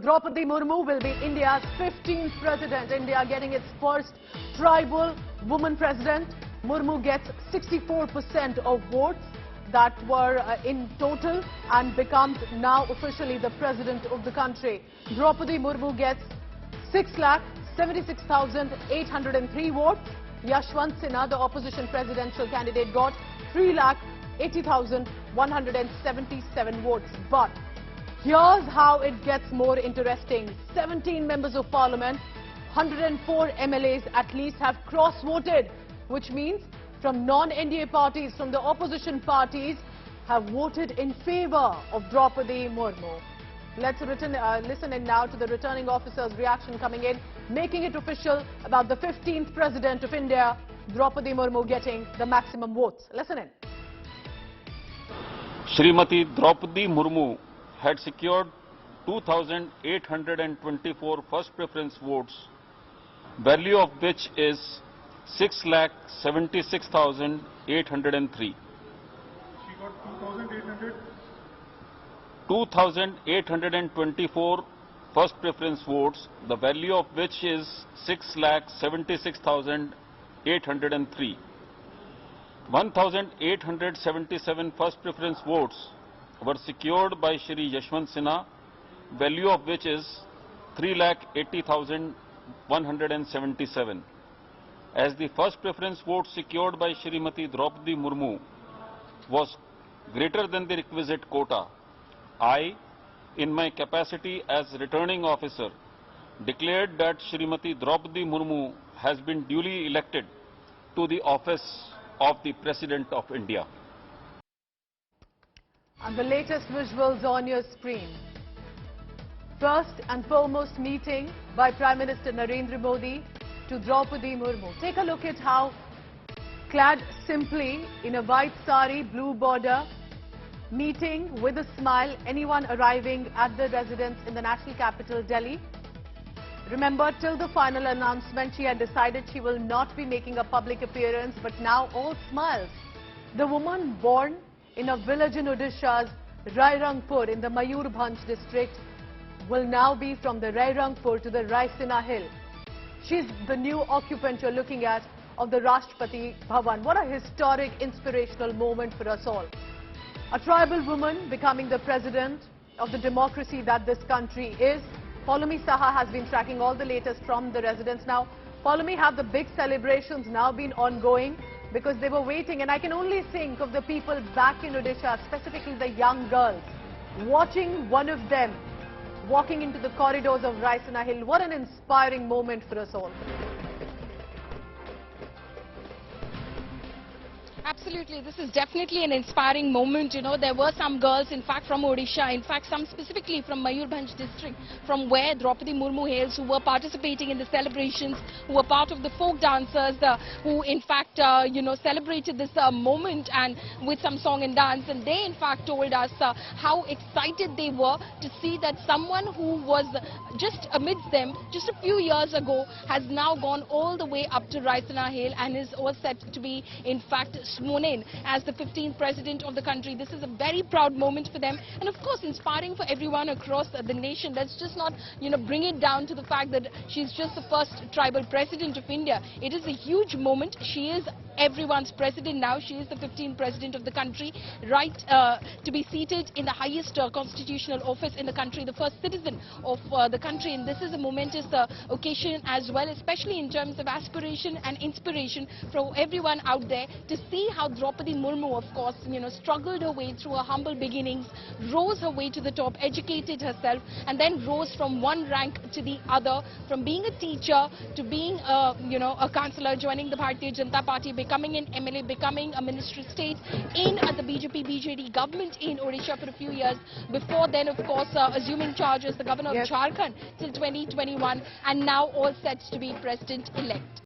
Droupadi Murmu will be India's 15th president. India getting its first tribal woman president. Murmu gets 64% of votes that were in total and becomes now officially the president of the country. Droupadi Murmu gets 6,76,803 votes. Yashwant Sinha, the opposition presidential candidate, got 3,80,177 votes. But here's how it gets more interesting. 17 members of parliament, 104 MLAs at least have cross-voted, which means from non-NDA parties, from the opposition parties, have voted in favour of Droupadi Murmu. Let's listen in now to the returning officer's reaction coming in, making it official about the 15th president of India, Droupadi Murmu, getting the maximum votes. Listen in. Smt Droupadi Murmu had secured 2,824 first preference votes, value of which is 6,76,803. She got 2,824 first preference votes, the value of which is 6,76,803. 1,877 first preference votes were secured by Shri Yashwant Sinha, value of which is 3,80,177. As the first preference vote secured by Smt Droupadi Murmu was greater than the requisite quota, I, in my capacity as returning officer, declared that Smt Droupadi Murmu has been duly elected to the office of the President of India. And the latest visuals on your screen. First and foremost meeting by Prime Minister Narendra Modi to Droupadi Murmu. Take a look at how, clad simply in a white sari, blue border, meeting with a smile anyone arriving at the residence in the national capital, Delhi. Remember, till the final announcement, she had decided she will not be making a public appearance, but now all smiles. The woman born in a village in Odisha's Rairangpur in the Mayurbhanj district will now be from the Rairangpur to the Raisina Hill. She's the new occupant you're looking at of the Rashtrapati Bhavan. What a historic, inspirational moment for us all. A tribal woman becoming the president of the democracy that this country is. Follow Me Saha has been tracking all the latest from the residents. Now, Follow Me have the big celebrations now been ongoing because they were waiting, and I can only think of the people back in Odisha, specifically the young girls, watching one of them walking into the corridors of Raisina Hill. What an inspiring moment for us all. Absolutely, this is definitely an inspiring moment. You know, there were some girls, in fact, from Odisha, in fact, some specifically from Mayurbhanj district, from where Droupadi Murmu hails, who were participating in the celebrations, who were part of the folk dancers, who, in fact, you know, celebrated this moment and with some song and dance. And they, in fact, told us how excited they were to see that someone who was just amidst them just a few years ago has now gone all the way up to Raisina Hill and is all set to be, in fact, sworn in as the 15th president of the country. This is a very proud moment for them, and of course inspiring for everyone across the nation. Let's just not, you know, bring it down to the fact that she's just the first tribal president of India. It is a huge moment. She is everyone's president now. She is the 15th president of the country, right to be seated in the highest constitutional office in the country, the first citizen of the country. And this is a momentous occasion as well, especially in terms of aspiration and inspiration for everyone out there to see how Droupadi Murmu, of course, you know, struggled her way through her humble beginnings, rose her way to the top, educated herself, and then rose from one rank to the other, from being a teacher to being, you know, a councillor, joining the Bharatiya Janata Party, becoming an MLA, becoming a Minister of State in the BJP-BJD government in Odisha for a few years. Before then, of course, assuming charge as the governor of Jharkhand till 2021, and now all set to be president-elect.